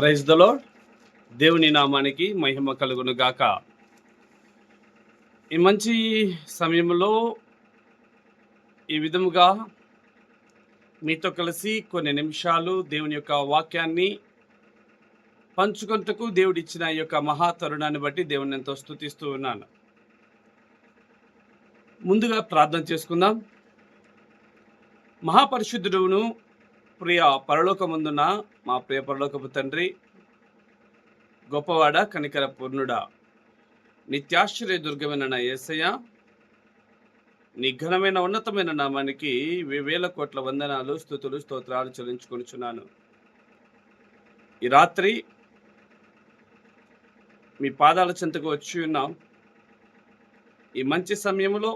Praise the lord. దేవుని నామానికి మహిమ కలుగును గాక. ఈ మంచి సమయంలో ఈ విధముగా మీతో కలిసి కొన్ని నిమిషాలు దేవుని యొక్క వాక్యాన్ని పంచుకొంటకు దేవుడిచ్చిన ఈ యొక్క మహా తరుణాన్ని బట్టి దేవుని ఎంతో స్తుతిస్తూ ఉన్నాను. ముందుగా ప్రార్థన చేసుకుందాం. మహాపరిశుద్ధుడును ప్రియ పరలోకమందున్న మా ప్రియ పరలోకపు తండ్రి, గొప్పవాడ, కనికర పూర్ణుడా, నిత్యాశ్చర్య దుర్గమైన నా యేసయ్య, నీ ఘనమైన ఉన్నతమైన నామానికి వేల కోట్ల వందనాలు, స్తుతులు, స్తోత్రాలు చెల్లించుకొనుచున్నాను. ఈ రాత్రి మీ పాదాల చెంతకు వచ్చి ఉన్నాం. ఈ మంచి సమయంలో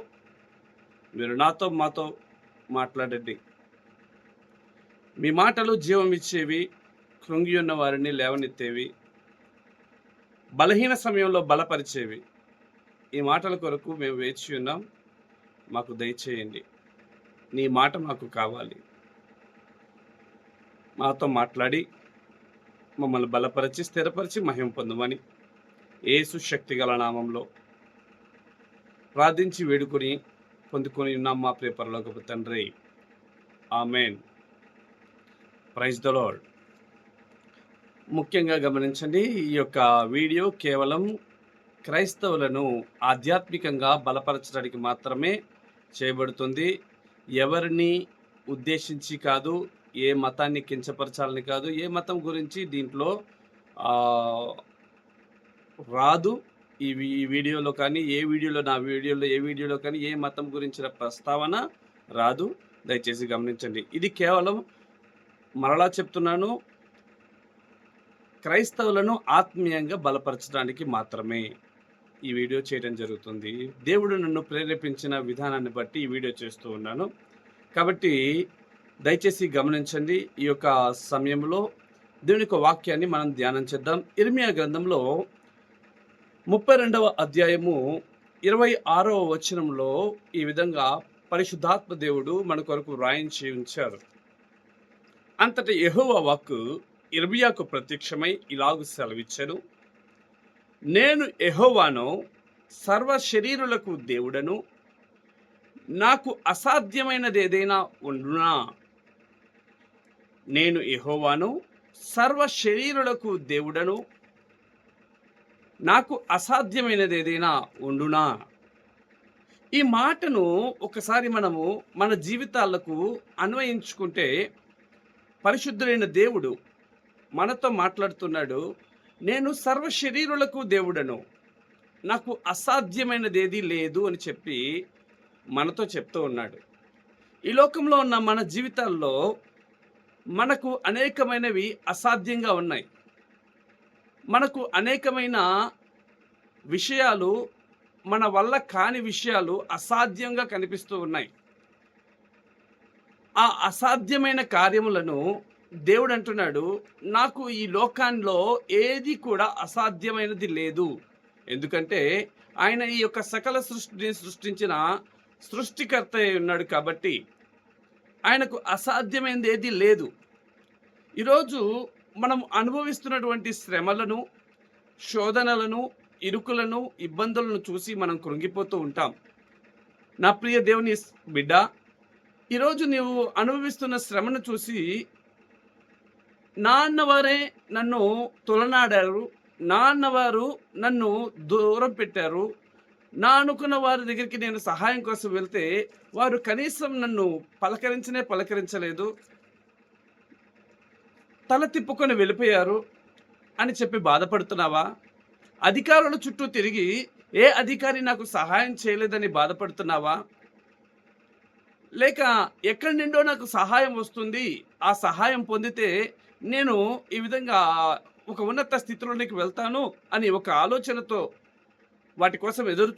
మీరు నాతో మాతో మాట్లాడండి. మీ మాటలు జీవం ఇచ్చేవి, కృంగి ఉన్న వారిని లేవనెత్తేవి, బలహీన సమయంలో బలపరిచేవి. ఈ మాటల కొరకు మేము వేచి ఉన్నాం. మాకు దయచేయండి. నీ మాట మాకు కావాలి. మాతో మాట్లాడి మమ్మల్ని బలపరిచి స్థిరపరిచి మహిమ పొందమని యేసు శక్తి గల నామంలో ప్రార్థించి వేడుకొని పొందుకొని ఉన్నాం మా ప్రియ పరలోకపు తండ్రి. ఆమేన్. Praise the Lord. ముఖ్యంగా గమనించండి, ఈ యొక్క వీడియో కేవలం క్రైస్తవులను ఆధ్యాత్మికంగా బలపరచడానికి మాత్రమే చేయబడుతుంది. ఎవరిని ఉద్దేశించి కాదు, ఏ మతాన్ని కించపరచాలని కాదు, ఏ మతం గురించి దీంట్లో రాదు. ఈ వీడియోలో కానీ ఏ వీడియోలో కానీ ఏ మతం గురించిన ప్రస్తావన రాదు. దయచేసి గమనించండి. ఇది కేవలం, మరలా చెప్తున్నాను, క్రైస్తవులను ఆత్మీయంగా బలపరచడానికి మాత్రమే ఈ వీడియో చేయడం జరుగుతుంది. దేవుడు నన్ను ప్రేరేపించిన విధానాన్ని బట్టి ఈ వీడియో చేస్తూ ఉన్నాను. కాబట్టి దయచేసి గమనించండి. ఈ యొక్క సమయంలో దేవుని యొక్క వాక్యాన్ని మనం ధ్యానం చేద్దాం. ఇర్మియా గ్రంథంలో 32వ అధ్యాయము 26వ వచనంలో ఈ విధంగా పరిశుద్ధాత్మ దేవుడు మన కొరకు వ్రాయించి ఉంచారు. అంతట యెహోవా వాక్కు ఇర్మియాకు ప్రత్యక్షమై ఇలాగు సెలవిచ్చెను. నేను యెహోవాను, సర్వ శరీరులకు దేవుడను. నాకు అసాధ్యమైనది ఏదైనా ఉండునా? నేను యెహోవాను, సర్వ శరీరులకు దేవుడను. నాకు అసాధ్యమైనది ఏదైనా ఉండునా? ఈ మాటను ఒకసారి మనము మన జీవితాలకు అన్వయించుకుంటే, పరిశుద్ధులైన దేవుడు మనతో మాట్లాడుతున్నాడు. నేను సర్వ శరీరులకు దేవుడను, నాకు అసాధ్యమైనది ఏదీ లేదు అని చెప్పి మనతో చెప్తూ ఉన్నాడు. ఈ లోకంలో ఉన్న మన జీవితాల్లో మనకు అనేకమైనవి అసాధ్యంగా ఉన్నాయి. మనకు అనేకమైన విషయాలు, మన వల్ల కాని విషయాలు అసాధ్యంగా కనిపిస్తూ ఉన్నాయి. ఆ అసాధ్యమైన కార్యములను దేవుడు అంటున్నాడు, నాకు ఈ లోకంలో ఏది కూడా అసాధ్యమైనది లేదు. ఎందుకంటే ఆయన ఈ యొక్క సకల సృష్టిని సృష్టించిన సృష్టికర్త అయి ఉన్నాడు. కాబట్టి ఆయనకు అసాధ్యమైనది ఏది లేదు. ఈరోజు మనం అనుభవిస్తున్నటువంటి శ్రమలను, శోధనలను, ఇరుకులను, ఇబ్బందులను చూసి మనం కృంగిపోతూ ఉంటాం. నా ప్రియ దేవుని బిడ్డ, ఈరోజు నీవు అనుభవిస్తున్న శ్రమను చూసి, నా అన్నవారే నన్ను తొలనాడారు, నా అన్నవారు నన్ను దూరం పెట్టారు, నా అనుకున్న వారి దగ్గరికి నేను సహాయం కోసం వెళ్తే వారు కనీసం నన్ను పలకరించలేదు, తల తిప్పుకొని వెళ్ళిపోయారు అని చెప్పి బాధపడుతున్నావా? అధికారుల చుట్టూ తిరిగి ఏ అధికారి నాకు సహాయం చేయలేదని బాధపడుతున్నావా? లేక ఎక్కడి నుండో నాకు సహాయం వస్తుంది, ఆ సహాయం పొందితే నేను ఈ విధంగా ఒక ఉన్నత స్థితిలోనికి వెళ్తాను అని ఒక ఆలోచనతో వాటి కోసం ఎదురు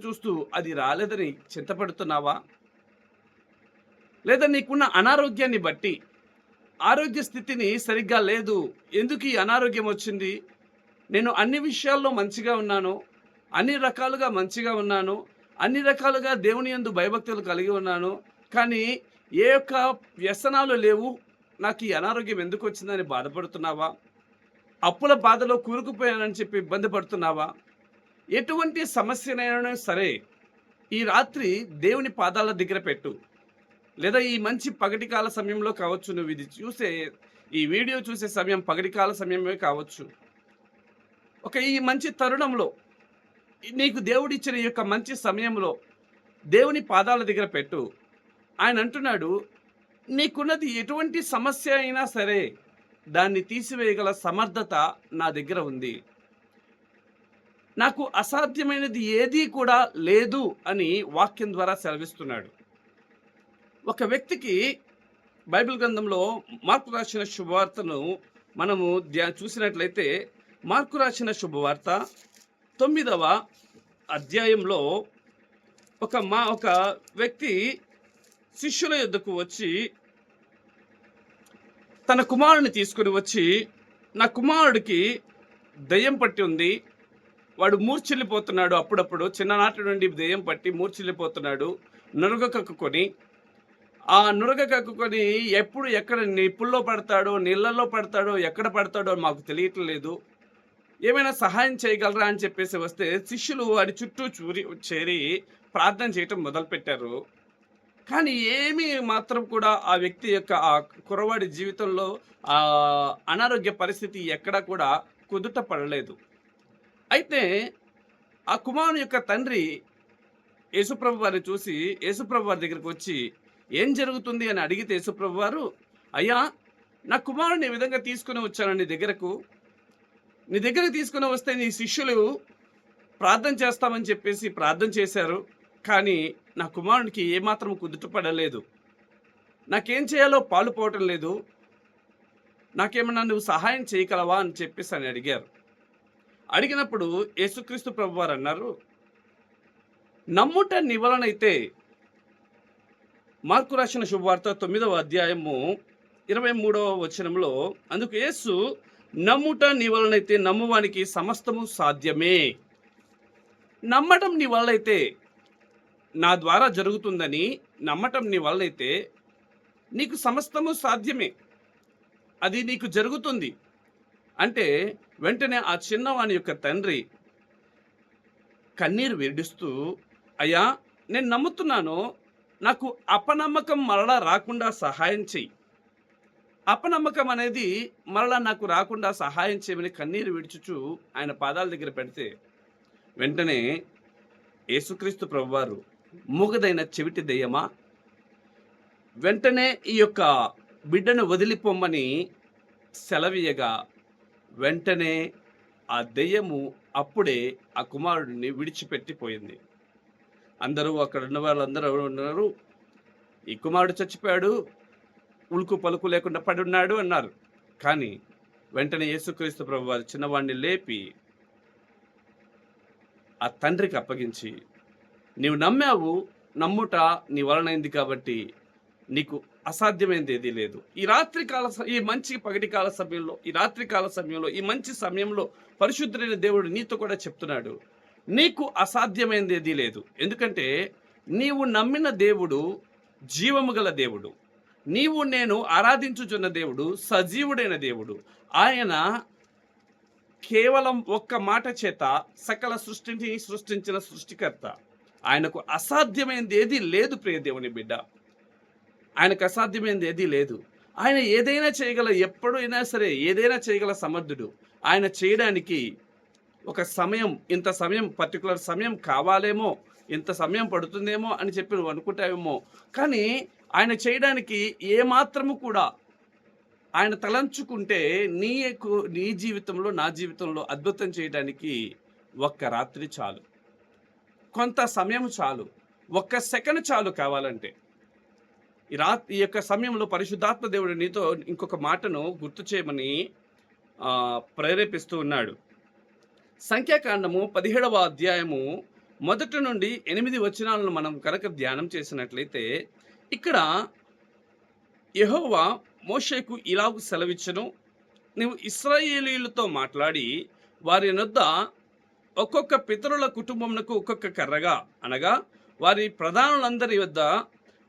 చూస్తూ అది రాలేదని చింతపడుతున్నావా? లేదా నీకున్న అనారోగ్యాన్ని బట్టి, ఆరోగ్య స్థితిని సరిగ్గా లేదు, ఎందుకు ఈ అనారోగ్యం వచ్చింది, నేను అన్ని విషయాల్లో మంచిగా ఉన్నాను, అన్ని రకాలుగా మంచిగా ఉన్నాను, అన్ని రకాలుగా దేవుని యందు భయభక్తులు కలిగి ఉన్నాను, కానీ ఏ యొక్క వ్యసనాలు లేవు, నాకు ఈ అనారోగ్యం ఎందుకు వచ్చిందని బాధపడుతున్నావా? అప్పుల బాధలో కూరుకుపోయానని చెప్పి ఇబ్బంది పడుతున్నావా? ఎటువంటి సమస్యనైనా సరే ఈ రాత్రి దేవుని పాదాల దగ్గర పెట్టు. లేదా ఈ మంచి పగటి కాల సమయంలో కావచ్చు, నువ్వు ఇది చూసే ఈ వీడియో చూసే సమయం పగటి కాల సమయమే కావచ్చు. ఈ మంచి తరుణంలో నీకు దేవుడిచ్చిన ఈ యొక్క మంచి సమయంలో దేవుని పాదాల దగ్గర పెట్టు. ఆయన అంటున్నాడు, నీకున్నది ఎటువంటి సమస్య అయినా సరే దాన్ని తీసివేయగల సమర్థత నా దగ్గర ఉంది. నాకు అసాధ్యమైనది ఏదీ కూడా లేదు అని వాక్యం ద్వారా సెలవిస్తున్నాడు. ఒక వ్యక్తికి బైబిల్ గ్రంథంలో మార్కు రాసిన శుభవార్తను మనము చూసినట్లయితే, మార్కు రాసిన శుభవార్త 9వ అధ్యాయంలో ఒక వ్యక్తి శిష్యుల యొద్దకు వచ్చి తన కుమారుని తీసుకుని వచ్చి, నా కుమారుడికి దయ్యం పట్టి ఉంది, వాడు మూర్ఛిల్లిపోతున్నాడు, అప్పుడప్పుడు చిన్ననాటి నుండి దయ్యం పట్టి మూర్ఛిల్లిపోతున్నాడు, నురగ కక్కుకొని ఎప్పుడు ఎక్కడ నిప్పుల్లో పడతాడో, నీళ్ళల్లో పడతాడో, ఎక్కడ పడతాడో మాకు తెలియట్లేదు, ఏమైనా సహాయం చేయగలరా అని చెప్పేసి వస్తే శిష్యులు వాడి చుట్టూ చేరి ప్రార్థన చేయటం మొదలుపెట్టారు. కానీ ఏమీ మాత్రం కూడా ఆ వ్యక్తి యొక్క ఆ కుర్రవాడి జీవితంలో అనారోగ్య పరిస్థితి ఎక్కడా కూడా కుదుట పడలేదు. అయితే ఆ కుమారుని యొక్క తండ్రి యేసుప్రభు వారిని చూసి యేసుప్రభు వారి దగ్గరికి వచ్చి ఏం జరుగుతుంది అని అడిగితే, యేసుప్రభు వారు, అయ్యా, నా కుమారుని ఈ విధంగా తీసుకుని వచ్చాను నీ దగ్గరకు తీసుకుని వస్తే నీ శిష్యులు ప్రార్థన చేస్తామని చెప్పేసి ప్రార్థన చేశారు, కానీ నా కుమారునికి ఏమాత్రం కుదుట పడలేదు, నాకేం చేయాలో పాలు పోవటం లేదు, నాకేమన్నా నువ్వు సహాయం చేయగలవా అని చెప్పేసి అని అడిగారు. అడిగినప్పుడు యేసుక్రీస్తు ప్రభువారు అన్నారు, నమ్ముట నీ వలనైతే, మార్కు రాసిన శుభవార్త 9వ అధ్యాయము 23వ వచనంలో, అందుకు యేసు, నమ్ముట నీ వలనైతే నమ్మువానికి సమస్తము సాధ్యమే. నమ్మటం నీ వలనైతే నా ద్వారా జరుగుతుందని నమ్మటం నీ వలనైతే నీకు సమస్తము సాధ్యమే, అది నీకు జరుగుతుంది అంటే వెంటనే ఆ చిన్నవాని యొక్క తండ్రి కన్నీరు విడుస్తూ, అయ్యా, నేను నమ్ముతున్నాను, నాకు అపనమ్మకం మరలా రాకుండా సహాయం చెయ్యి, అపనమ్మకం అనేది మరలా నాకు రాకుండా సహాయం చేయమని కన్నీరు విడుచుచు ఆయన పాదాల దగ్గర పెడితే వెంటనే యేసుక్రీస్తు ప్రభువారు, మూగదైన చెవిటి దెయ్యమా, వెంటనే ఈ యొక్క బిడ్డను వదిలిపోమ్మని సెలవీయగా వెంటనే ఆ దెయ్యము అప్పుడే ఆ కుమారుడిని విడిచిపెట్టిపోయింది. అక్కడ ఉన్న వాళ్ళందరూ ఉన్నారు, ఈ కుమారుడు చచ్చిపోయాడు, ఉలుకు పలుకు లేకుండా పడి ఉన్నాడు అన్నారు. కానీ వెంటనే యేసుక్రీస్తు ప్రభువారు చిన్నవాడిని లేపి ఆ తండ్రికి అప్పగించి, నీవు నమ్మావు, నమ్ముట నీ వలనైంది కాబట్టి నీకు అసాధ్యమైనది ఏదీ లేదు. ఈ మంచి పగటి కాల సమయంలో, ఈ రాత్రి కాల సమయంలో, ఈ మంచి సమయంలో పరిశుద్ధుడైన దేవుడు నీతో కూడా చెప్తున్నాడు, నీకు అసాధ్యమైనది ఏదీ లేదు. ఎందుకంటే నీవు నమ్మిన దేవుడు జీవము గల దేవుడు, నీవు నేను ఆరాధించుచున్న దేవుడు సజీవుడైన దేవుడు. ఆయన కేవలం ఒక్క మాట చేత సకల సృష్టిని సృష్టించిన సృష్టికర్త. ఆయనకు అసాధ్యమైనది ఏదీ లేదు. ప్రియ దేవుని బిడ్డ, ఆయనకు అసాధ్యమైనది ఏదీ లేదు. ఆయన ఏదైనా చేయగల, ఎప్పుడైనా సరే ఏదైనా చేయగల సమర్థుడు. ఆయన చేయడానికి ఒక సమయం, ఇంత సమయం, పర్టికులర్ సమయం కావాలేమో, ఇంత సమయం పడుతుందేమో అని చెప్పి నువ్వు అనుకుంటావేమో, కానీ ఆయన చేయడానికి ఏమాత్రము కూడా, ఆయన తలంచుకుంటే నీ జీవితంలో, నా జీవితంలో అద్భుతం చేయడానికి ఒక్క రాత్రి చాలు, కొంత సమయం చాలు, ఒక్క సెకండ్ చాలు. కావాలంటే ఈ యొక్క సమయంలో పరిశుద్ధాత్మ దేవుడు నీతో ఇంకొక మాటను గుర్తు చేయమని ప్రేరేపిస్తూ ఉన్నాడు. సంఖ్యాకాండము 17వ అధ్యాయము 1 నుండి 8 వచనాలను మనం కనుక ధ్యానం చేసినట్లయితే, ఇక్కడ యెహోవా మోషేకు ఇలాగు సెలవిచ్చెను, నీవు ఇశ్రాయేలీయులతో మాట్లాడి వారి నొద్ద ఒక్కొక్క పితరుల కుటుంబమునకు ఒక్కొక్క కర్రగా, అనగా వారి ప్రధానులందరి వద్ద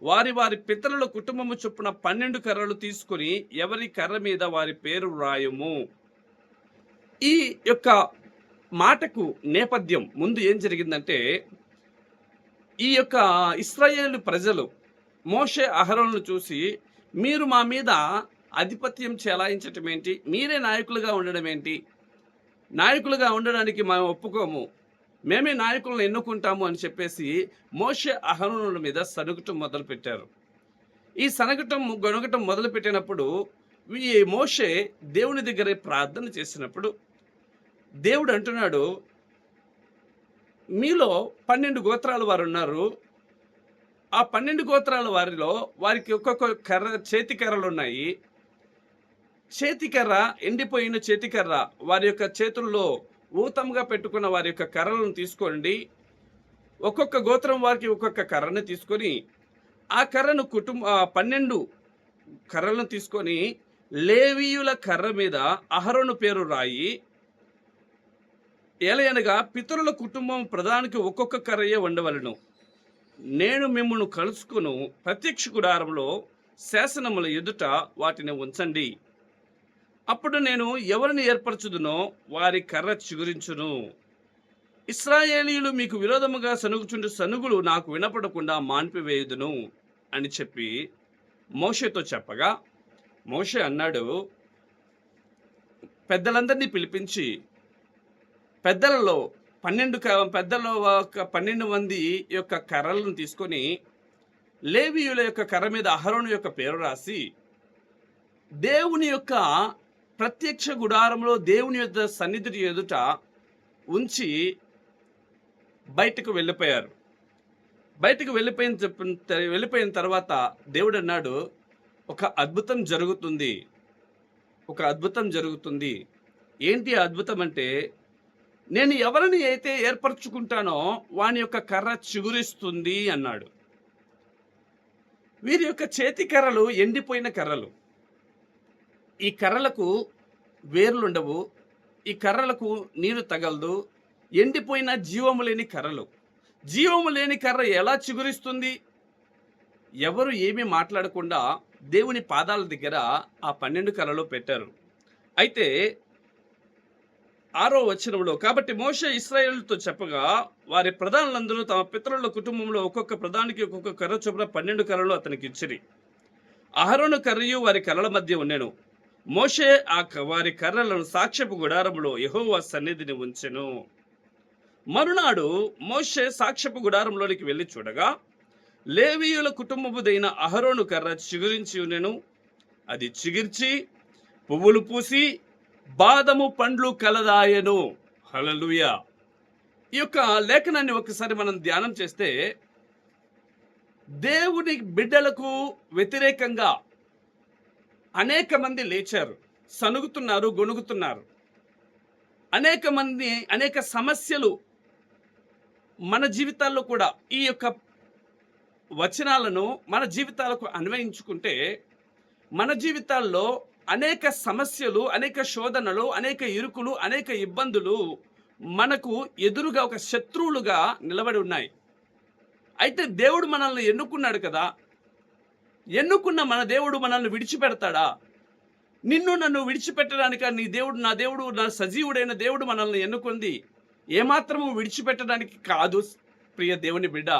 వారి వారి పితరుల కుటుంబము చొప్పున 12 కర్రలు తీసుకొని ఎవరి కర్ర మీద వారి పేరు వ్రాయుము. ఈ యొక్క మాటకు నేపథ్యం ముందు ఏం జరిగిందంటే, ఈ యొక్క ఇశ్రాయేలు ప్రజలు మోషే అహరోనులను చూసి, మీరు మా మీద ఆధిపత్యం చెలాయించటం ఏంటి? మీరే నాయకులుగా ఉండడం ఏంటి? నాయకులుగా ఉండడానికి మేము ఒప్పుకోము. మేమే నాయకులను ఎన్నుకుంటాము అని చెప్పేసి మోషే అహరోనుల మీద సనుగటం మొదలుపెట్టారు. ఈ సనగటం, గొనగటం మొదలుపెట్టినప్పుడు ఈ మోషే దేవుని దగ్గర ప్రార్థన చేసినప్పుడు దేవుడు అంటున్నాడు, మీలో 12 గోత్రాల వారున్నారు. ఆ 12 గోత్రాల వారిలో వారికి ఒక్కొక్క చేతి కర్రలున్నాయి. చేతికర్ర, ఎండిపోయిన చేతికర్ర వారి యొక్క చేతుల్లో ఊతంగా పెట్టుకున్న వారి యొక్క కర్రలను తీసుకోండి. ఒక్కొక్క గోత్రం వారికి ఒక్కొక్క కర్రను తీసుకొని, ఆ కర్రను 12 కర్రలను తీసుకొని లేవీయుల కర్ర మీద అహరోను పేరు రాయి. ఏలయనగా పితరుల కుటుంబం ప్రధానికి ఒక్కొక్క కర్రయే ఉండవలెను. నేను మిమ్మును కలుసుకును ప్రత్యక్ష గుడారంలో శాసనముల ఎదుట వాటిని ఉంచండి. అప్పుడు నేను ఎవరిని ఏర్పరచుదునో వారి కర్ర చిగురించును. ఇశ్రాయేలీయులు మీకు విరోధముగా సనుగుచుండు సనుగులు నాకు వినపడకుండా మాన్పివేయుదును అని చెప్పి మోషేతో చెప్పగా, మోషే అన్నాడు, పెద్దలందరినీ పిలిపించి పెద్దలలో 12 మంది యొక్క కర్రలను తీసుకొని లేవీయుల యొక్క కర్ర మీద అహరోను యొక్క పేరు రాసి దేవుని యొక్క ప్రత్యక్ష గుడారంలో దేవుని యొక్క సన్నిధి ఎదుట ఉంచి బయటకు వెళ్ళిపోయారు. బయటకు వెళ్ళిపోయిన తర్వాత దేవుడు అన్నాడు, ఒక అద్భుతం జరుగుతుంది. ఒక అద్భుతం జరుగుతుంది. ఏంటి ఆ అద్భుతం అంటే, నేను ఎవరిని అయితే ఏర్పరచుకుంటానో వాని యొక్క కర్ర చిగురిస్తుంది అన్నాడు. వీరి యొక్క చేతి కర్రలు ఎండిపోయిన కర్రలు. ఈ కర్రలకు వేర్లుండవు. ఈ కర్రలకు నీరు తగలదు. ఎండిపోయిన జీవము లేని కర్రలు. జీవము లేని కర్ర ఎలా చిగురిస్తుంది? ఎవరు ఏమీ మాట్లాడకుండా దేవుని పాదాల దగ్గర ఆ 12 కర్రలు పెట్టారు. అయితే 6వ వచనంలో, కాబట్టి మోషే ఇశ్రాయేలుతో చెప్పగా వారి ప్రధానులందరూ తమ పితరుల కుటుంబంలో ఒక్కొక్క ప్రధానికి ఒక్కొక్క కర్ర చొప్పున 12 కర్రలు అతనికి ఇచ్చిరి. అహరోను కర్రయు వారి కర్రల మధ్య ఉండెను. మోషే వారి కర్రలను సాక్ష్యపు గుడారములో యెహోవా సన్నిధిని ఉంచెను. మరునాడు మోషే సాక్ష్యపు గుడారంలోనికి వెళ్ళి చూడగా లేవీయుల కుటుంబముదైన అహరోను కర్ర చిగురించి ఉండెను. అది చిగిర్చి పువ్వులు పూసి బాదము పండ్లు కలదాయెను. హల్లెలూయా. ఈ యొక్క లేఖనాన్ని ఒకసారి మనం ధ్యానం చేస్తే, దేవుని బిడ్డలకు వ్యతిరేకంగా అనేక మంది లేచారు, సనుగుతున్నారు, గొణుగుతున్నారు. అనేక సమస్యలు మన జీవితాల్లో కూడా ఈ యొక్క వచనాలను మన జీవితాలకు అన్వయించుకుంటే, మన జీవితాల్లో అనేక సమస్యలు, అనేక శోధనలు, అనేక ఇరుకులు, అనేక ఇబ్బందులు మనకు ఎదురుగా ఒక శత్రువులుగా నిలబడి ఉన్నాయి. అయితే దేవుడు మనల్ని ఎన్నుకున్నాడు కదా. ఎన్నుకున్న మన దేవుడు మనల్ని విడిచిపెడతాడా? నిన్ను నన్ను విడిచిపెట్టడానిక నా దేవుడు నా సజీవుడైన దేవుడు మనల్ని ఎన్నుకుంది. ఏమాత్రము విడిచిపెట్టడానికి కాదు. ప్రియ దేవుని బిడ్డ,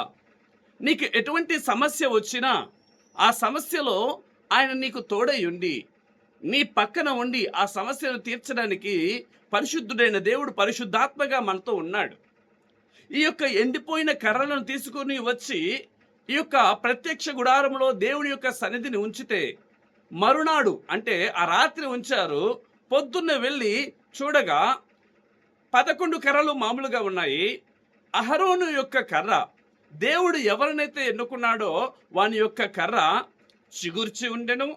నీకు ఎటువంటి సమస్య వచ్చినా ఆ సమస్యలో ఆయన నీకు తోడై ఉండి, నీ పక్కన ఉండి ఆ సమస్యను తీర్చడానికి పరిశుద్ధుడైన దేవుడు పరిశుద్ధాత్మగా మనతో ఉన్నాడు. ఈ యొక్క ఎండిపోయిన కర్రలను తీసుకుని వచ్చి ఈ యొక్క ప్రత్యక్ష గుడారంలో దేవుని యొక్క సన్నిధిని ఉంచితే, మరునాడు అంటే ఆ రాత్రి ఉంచారు, పొద్దున్న వెళ్ళి చూడగా 11 కర్రలు మామూలుగా ఉన్నాయి. అహరోను యొక్క కర్ర, దేవుడు ఎవరినైతే ఎన్నుకున్నాడో వాని యొక్క కర్ర చిగుర్చి ఉండెను.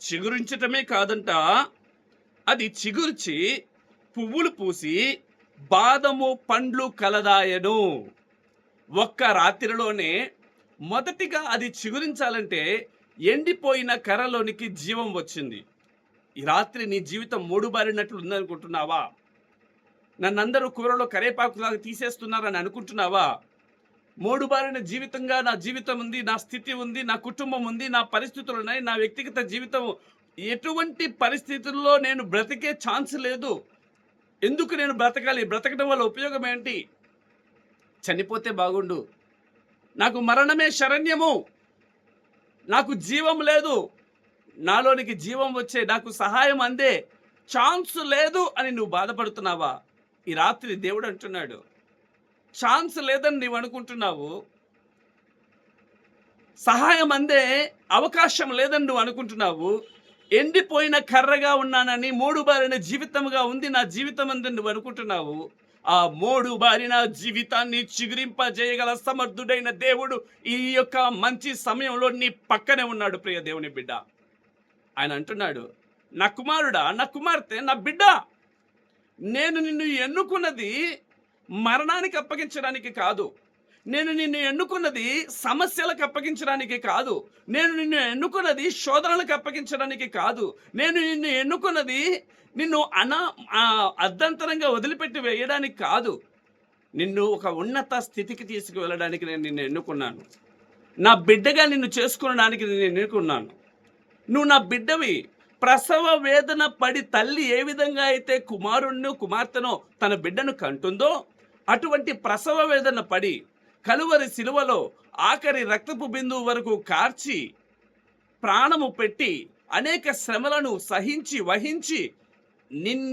చిగురించటమే కాదంట, అది చిగుర్చి పువ్వులు పూసి బాదము పండ్లు కలదాయెను. ఒక్క రాత్రిలోనే మొదటిగా అది చిగురించాలంటే ఎండిపోయిన కర్రలోనికి జీవం వచ్చింది. ఈ రాత్రి నీ జీవితం మూడుబారినట్లు ఉందనుకుంటున్నావా? నన్నందరూ కూరలో కరేపాకులాగా తీసేస్తున్నారని అనుకుంటున్నావా? మూడుబారిన జీవితంగా నా జీవితం ఉంది, నా స్థితి ఉంది, నా కుటుంబం ఉంది, నా పరిస్థితులు ఉన్నాయి, నా వ్యక్తిగత జీవితం ఎటువంటి పరిస్థితుల్లో నేను బ్రతికే ఛాన్స్ లేదు. ఎందుకు నేను బ్రతకాలి? బ్రతకడం వల్ల ఉపయోగం ఏంటి? చనిపోతే బాగుండు. నాకు మరణమే శరణ్యము. నాకు జీవం లేదు. నాలోనికి జీవం వచ్చే, నాకు సహాయం అందే ఛాన్స్ లేదు అని నువ్వు బాధపడుతున్నావా? ఈ రాత్రి దేవుడు అంటున్నాడు, ఛాన్స్ లేదని నీవు అనుకుంటున్నావు. సహాయం అందే అవకాశం లేదని నువ్వు అనుకుంటున్నావు. ఎండిపోయిన కర్రగా ఉన్నానని, మోడు బారిన జీవితముగా ఉంది నా జీవితం అందని నువ్వు అనుకుంటున్నావు. ఆ మోడు బారిన జీవితాన్ని చిగురింపజేయగల సమర్థుడైన దేవుడు ఈ యొక్క మంచి సమయంలో నీ పక్కనే ఉన్నాడు. ప్రియ దేవుని బిడ్డ, ఆయన అంటున్నాడు, నా కుమారుడా, నా కుమార్తె, నా బిడ్డ, నేను నిన్ను ఎన్నుకున్నది మరణానికి అప్పగించడానికి కాదు. నేను నిన్ను ఎన్నుకున్నది సమస్యలకు అప్పగించడానికి కాదు. నేను నిన్ను ఎన్నుకున్నది శోధనలకు అప్పగించడానికి కాదు. నేను నిన్ను ఎన్నుకున్నది నిన్ను అర్ధంతరంగా వదిలిపెట్టి వేయడానికి కాదు. నిన్ను ఒక ఉన్నత స్థితికి తీసుకువెళ్ళడానికి నేను నిన్ను ఎన్నుకున్నాను. నా బిడ్డగా నిన్ను చేసుకునడానికి నేను ఎన్నుకున్నాను. నువ్వు నా బిడ్డవి. ప్రసవ వేదన పడి తల్లి ఏ విధంగా అయితే కుమారుణ్ణి కుమార్తెనో తన బిడ్డను కంటుందో, అటువంటి ప్రసవ వేదన పడి కలువరి శిలువలో ఆఖరి రక్తపు బిందువు వరకు కార్చి ప్రాణము పెట్టి అనేక శ్రమలను సహించి వహించి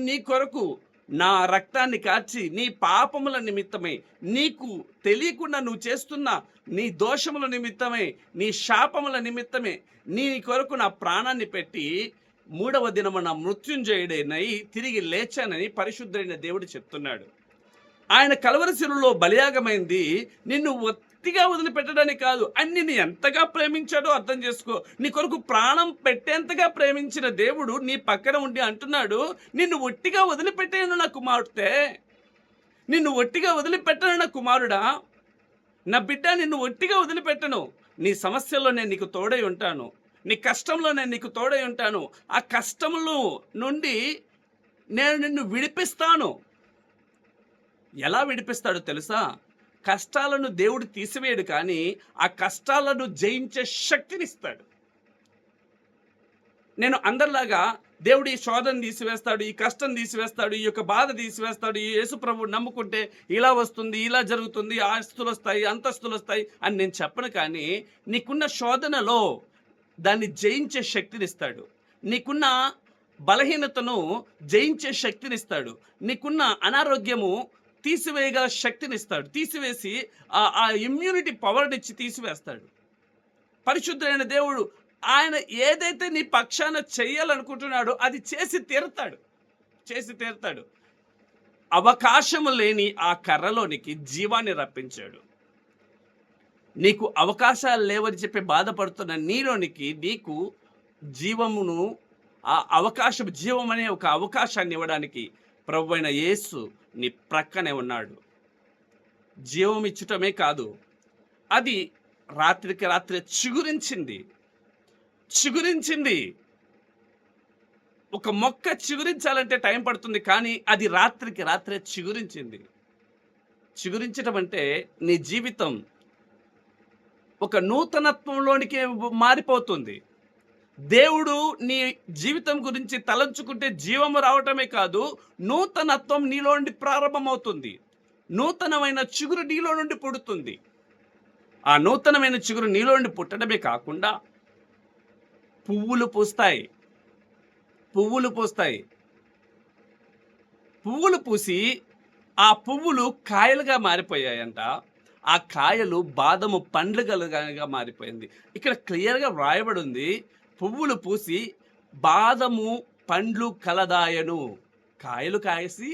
నీ కొరకు నా రక్తాన్ని కార్చి నీ పాపముల నిమిత్తమై, నీకు తెలియకుండా నువ్వు చేస్తున్న నీ దోషముల నిమిత్తమే, నీ శాపముల నిమిత్తమే నీ కొరకు నా ప్రాణాన్ని పెట్టి 3వ దినమున మృత్యుంజయుడైనై తిరిగి లేచానని పరిశుద్ధుడైన దేవుడు చెప్తున్నాడు. ఆయన కలువరి శిలువలో బలియాగమైంది నిన్ను ఒత్తిగా వదిలిపెట్టడానికి కాదు. అన్ని ఎంతగా ప్రేమించాడో అర్థం చేసుకో. నీ కొరకు ప్రాణం పెట్టేంతగా ప్రేమించిన దేవుడు నీ పక్కన ఉండి అంటున్నాడు, నిన్ను ఒట్టిగా వదిలిపెట్టాను నా కుమార్తె, నిన్ను ఒట్టిగా వదిలిపెట్టను నా కుమారుడా, నా బిడ్డ, నిన్ను ఒట్టిగా వదిలిపెట్టను. నీ సమస్యల్లో నేను నీకు తోడై ఉంటాను. నీ కష్టంలో నేను నీకు తోడై ఉంటాను. ఆ కష్టముల నుండి నేను నిన్ను విడిపిస్తాను. ఎలా విడిపిస్తాడో తెలుసా? కష్టాలను దేవుడు తీసివేయడు, కానీ ఆ కష్టాలను జయించే శక్తినిస్తాడు. నేను అందరిలాగా దేవుడు ఈ శోధన తీసివేస్తాడు, ఈ కష్టం తీసివేస్తాడు, ఈ యొక్క బాధ తీసివేస్తాడు, ఈ యేసు ప్రభువు నమ్ముకుంటే ఇలా వస్తుంది, ఇలా జరుగుతుంది, ఆస్తులు వస్తాయి, అంతస్తులు వస్తాయి అని నేను చెప్పను. కానీ నీకున్న శోధనలో దాన్ని జయించే శక్తినిస్తాడు. నీకున్న బలహీనతను జయించే శక్తినిస్తాడు. నీకున్న అనారోగ్యము తీసివేయగల శక్తినిస్తాడు. తీసివేసి ఆ ఇమ్యూనిటీ పవర్నిచ్చి తీసివేస్తాడు. పరిశుద్ధుడైన దేవుడు ఆయన ఏదైతే నీ పక్షాన చెయ్యాలనుకుంటున్నాడో అది చేసి తీరుతాడు. అవకాశము లేని ఆ కర్రలోనికి జీవాన్ని రప్పించాడు. నీకు అవకాశాలు లేవని చెప్పి బాధపడుతున్న నీలోనికి నీకు జీవమును, ఆ అవకాశం, జీవం అనే ఒక అవకాశాన్ని ఇవ్వడానికి ప్రభువైన యేసు నీ ప్రక్కనే ఉన్నాడు. జీవం ఇచ్చటమే కాదు, అది రాత్రికి రాత్రే చిగురించింది. ఒక మొక్క చిగురించాలంటే టైం పడుతుంది, కానీ అది రాత్రికి రాత్రే చిగురించటం అంటే నీ జీవితం ఒక నూతనత్వంలోనికి మారిపోతుంది. దేవుడు నీ జీవితం గురించి తలంచుకుంటే జీవము రావటమే కాదు, నూతనత్వం నీలో నుండి ప్రారంభమవుతుంది. నూతనమైన చిగురు నీలో నుండి పుడుతుంది. ఆ నూతనమైన చిగురు నీలో నుండి పుట్టడమే కాకుండా పువ్వులు పూస్తాయి. పువ్వులు పూసి ఆ పువ్వులు కాయలుగా మారిపోయాయంట. ఆ కాయలు బాదము పండ్లుగా మారిపోయింది. ఇక్కడ క్లియర్గా వ్రాయబడి ఉంది, పువ్వులు పూసి బాదము పండ్లు కలదాయను. కాయలు కాసి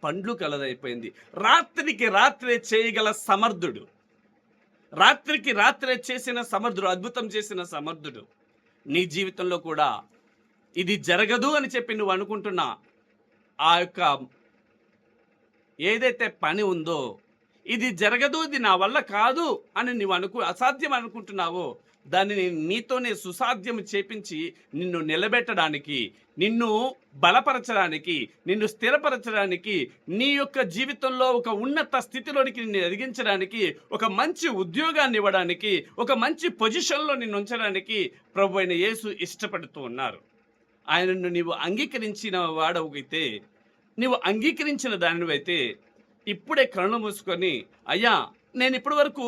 పండ్లు కలదైపోయింది. రాత్రికి రాత్రే చేయగల సమర్థుడు, రాత్రికి రాత్రే చేసిన సమర్థుడు, అద్భుతం చేసిన సమర్థుడు నీ జీవితంలో కూడా ఇది జరగదు అని చెప్పి నువ్వు అనుకుంటున్నా ఆ యొక్క ఏదైతే పని ఉందో, ఇది జరగదు, ఇది నా వల్ల కాదు అని నువ్వు అసాధ్యం అనుకుంటున్నావో, దానిని నీతోనే సుసాధ్యం చేపించి నిన్ను నిలబెట్టడానికి, నిన్ను బలపరచడానికి, నిన్ను స్థిరపరచడానికి, నీ యొక్క జీవితంలో ఒక ఉన్నత స్థితిలోనికి నిన్ను ఎదిగించడానికి, ఒక మంచి ఉద్యోగాన్ని ఇవ్వడానికి, ఒక మంచి పొజిషన్లో నిన్ను ఉంచడానికి ప్రభువైన యేసు ఇష్టపడుతూ ఉన్నారు. ఆయనను నీవు అంగీకరించిన వాడవుగైతే నీవు అంగీకరించిన దానివైతే ఇప్పుడే కళ్ళు మూసుకొని, అయ్యా నేను ఇప్పటి వరకు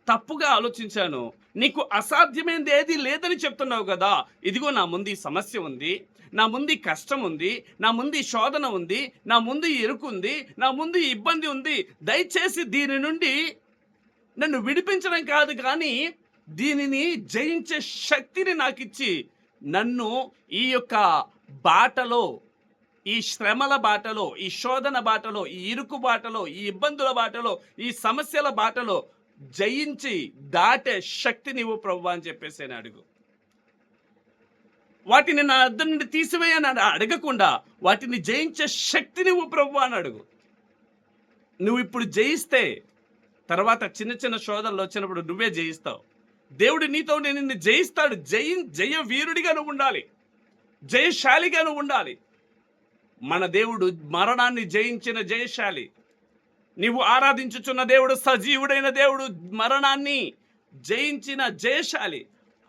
తప్పుగా ఆలోచించాను, నీకు అసాధ్యమైనది ఏది లేదని చెప్తున్నావు కదా, ఇదిగో నా ముందు ఈ సమస్య ఉంది, నా ముందు ఈ కష్టం ఉంది, నా ముందు ఈ శోధన ఉంది, నా ముందు ఈ ఇరుకు ఉంది, నా ముందు ఈ ఇబ్బంది ఉంది, దయచేసి దీని నుండి నన్ను విడిపించడం కాదు కానీ దీనిని జయించే శక్తిని నాకిచ్చి నన్ను ఈ యొక్క బాటలో, ఈ శ్రమల బాటలో, ఈ శోధన బాటలో, ఈ ఇరుకు బాటలో, ఈ ఇబ్బందుల బాటలో, ఈ సమస్యల బాటలో జయించి దాటే శక్తి నీవు ప్రభువా అని చెప్పేసి అని అడుగు. వాటిని నా వద్ద నుండి తీసివేయని అడగకుండా వాటిని జయించే శక్తి నువ్వు ప్రభువా అని అడుగు. నువ్వు ఇప్పుడు జయిస్తే తర్వాత చిన్న చిన్న శోధనలు వచ్చినప్పుడు నువ్వే జయిస్తావు. దేవుడు నీతో నిన్ను జయిస్తాడు. జయ వీరుడిగా నువ్వు ఉండాలి, జయశాలిగా నువ్వు ఉండాలి. మన దేవుడు మరణాన్ని జయించిన జయశాలి. నీవు ఆరాధించుచున్న దేవుడు సజీవుడైన దేవుడు, మరణాన్ని జయించిన జయశాలి.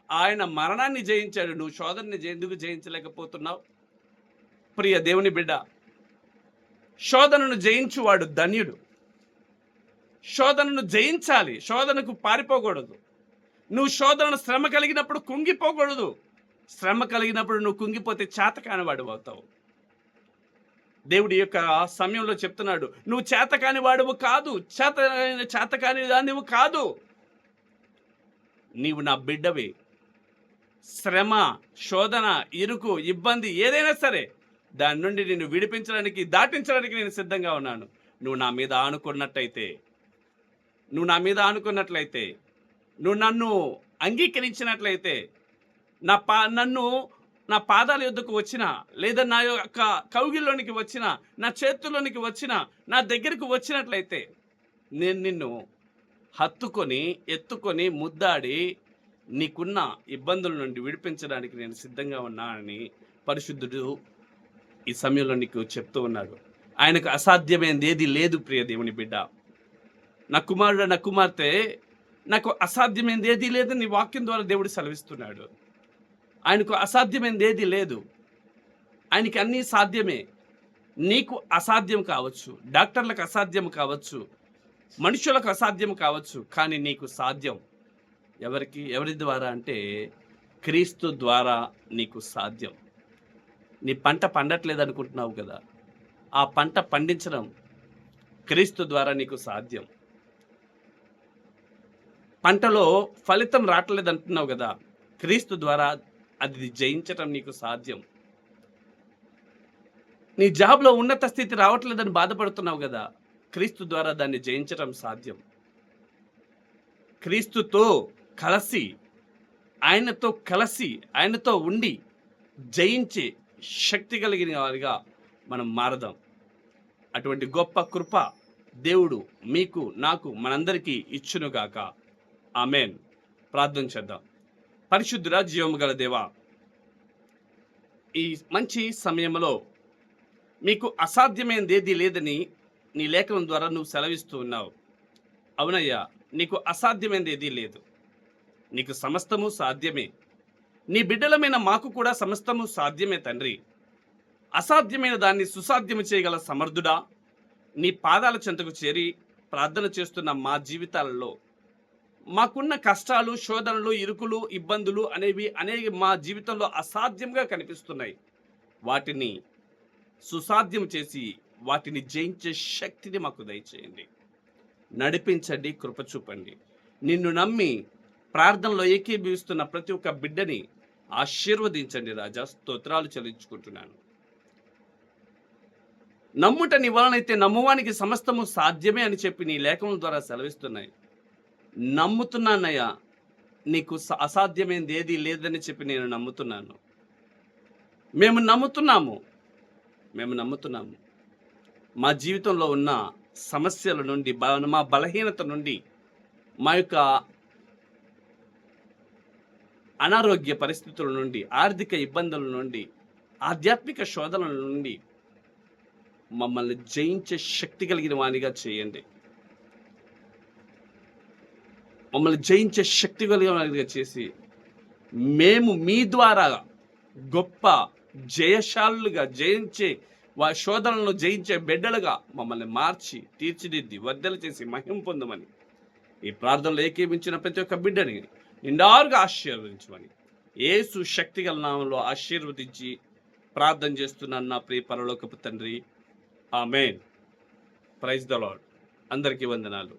ఆయన మరణాన్ని జయించాడు. నువ్వు శోధనని ఎందుకు జయించలేకపోతున్నావు? ప్రియ దేవుని బిడ్డ, శోధనను జయించువాడు ధన్యుడు. శోధనను జయించాలి, శోధనకు పారిపోకూడదు. నువ్వు శోధనను శ్రమ కలిగినప్పుడు కుంగిపోకూడదు. శ్రమ కలిగినప్పుడు నువ్వు కుంగిపోతే చేతకాని వాడు అవుతావు. దేవుడి యొక్క సమయంలో చెప్తున్నాడు, నువ్వు చేతకాని వాడువు కాదు, చేతకాని దానివు కాదు, నీవు నా బిడ్డవి. శ్రమ, శోధన, ఇరుకు, ఇబ్బంది ఏదైనా సరే దాని నుండి నిన్ను విడిపించడానికి, దాటించడానికి నేను సిద్ధంగా ఉన్నాను. నువ్వు నా మీద ఆనుకున్నట్లయితే, నువ్వు నన్ను అంగీకరించినట్లయితే, నన్ను నా పాదాల యొద్దకు వచ్చిన, లేదా నా యొక్క కౌగిల్లోనికి వచ్చిన, నా చేతుల్లోనికి వచ్చిన, నా దగ్గరకు వచ్చినట్లయితే నేను నిన్ను హత్తుకొని, ఎత్తుకొని, ముద్దాడి నీకున్న ఇబ్బందుల నుండి విడిపించడానికి నేను సిద్ధంగా ఉన్నానని పరిశుద్ధుడు ఈ సమయంలో నీకు చెప్తూ ఉన్నాడు. ఆయనకు అసాధ్యమైనది ఏది లేదు. ప్రియ దేవుని బిడ్డ, నా కుమారుడు, నా కుమార్తె, నాకు అసాధ్యమైనది ఏది లేదని నీ వాక్యం ద్వారా దేవుడు సెలవిస్తున్నాడు. ఆయనకు అసాధ్యమైనది ఏది లేదు. ఆయనకి అన్నీ సాధ్యమే. నీకు అసాధ్యం కావచ్చు, డాక్టర్లకు అసాధ్యం కావచ్చు, మనుషులకు అసాధ్యం కావచ్చు, కానీ నీకు సాధ్యం. ఎవరి ద్వారా అంటే క్రీస్తు ద్వారా నీకు సాధ్యం. నీ పంట పండట్లేదు అనుకుంటున్నావు కదా, ఆ పంట పండించడం క్రీస్తు ద్వారా నీకు సాధ్యం. పంటలో ఫలితం రావట్లేదు అంటున్నావు కదా, క్రీస్తు ద్వారా అది జయించటం నీకు సాధ్యం. నీ జాబ్లో ఉన్నత స్థితి రావట్లేదని బాధపడుతున్నావు కదా, క్రీస్తు ద్వారా దాన్ని జయించటం సాధ్యం. క్రీస్తుతో కలిసి, ఆయనతో ఉండి జయించే శక్తి కలిగిన వారిగా మనం మారదాం. అటువంటి గొప్ప కృప దేవుడు మీకు, నాకు, మనందరికీ ఇచ్చునుగాక. ఆమేన్. ప్రార్థన చేద్దాం. పరిశుద్ధుడా, జీవము గల దేవా, ఈ మంచి సమయంలో మీకు అసాధ్యమైనది ఏది లేదని నీ లేఖనం ద్వారా నువ్వు సెలవిస్తూ ఉన్నావు. అవునయ్యా, నీకు అసాధ్యమైనది ఏదీ లేదు. నీకు సమస్తము సాధ్యమే. నీ బిడ్డలమైన మాకు కూడా సమస్తము సాధ్యమే తండ్రి. అసాధ్యమైన దాన్ని సుసాధ్యము చేయగల సమర్థుడా, నీ పాదాల చెంతకు చేరి ప్రార్థన చేస్తున్న మా జీవితాలలో మాకున్న కష్టాలు, శోధనలు, ఇరుకులు, ఇబ్బందులు అనేవి మా జీవితంలో అసాధ్యంగా కనిపిస్తున్నాయి. వాటిని సుసాధ్యం చేసి వాటిని జయించే శక్తిని మాకు దయచేయండి. నడిపించండి, కృప చూపండి. నిన్ను నమ్మి ప్రార్థనలో ఏకీభవిస్తున్న ప్రతి ఒక్క బిడ్డని ఆశీర్వదించండి రాజా. స్తోత్రాలు చెల్లించుకుంటున్నాను. నమ్ముట నీ వలనైతే నమ్మువానికి సమస్తము సాధ్యమే అని చెప్పి నీ లేఖనం ద్వారా సెలవిస్తున్నాయి. నమ్ముతున్నానయ్యా, నీకు అసాధ్యమైనది ఏదీ లేదని చెప్పి నేను నమ్ముతున్నాను. మేము నమ్ముతున్నాము. మా జీవితంలో ఉన్న సమస్యల నుండి, మా బలహీనత నుండి, మా యొక్క అనారోగ్య పరిస్థితుల నుండి, ఆర్థిక ఇబ్బందుల నుండి, ఆధ్యాత్మిక శోధనల నుండి మమ్మల్ని జయించే శక్తి కలిగిన వానిగా చేయండి. మమ్మల్ని జయించే శక్తి కలిగిన వానిగా చేసి మేము మీ ద్వారా గొప్ప జయశాలుగా, జయించే శోధనలను జయించే బిడ్డలుగా మమ్మల్ని మార్చి తీర్చిదిద్ది వర్ధలు చేసి మహిమ పొందమని ఈ ప్రార్థనలో ఏకీవించిన ప్రతి ఒక్క బిడ్డని నిండారుగా ఆశీర్వదించమని యేసు శక్తిగల నామంలో ఆశీర్వదించి ప్రార్థన చేస్తున్నాను నా ప్రియ పరలోకపు తండ్రి. ఆమేన్. Praise the Lord. అందరికీ వందనాలు.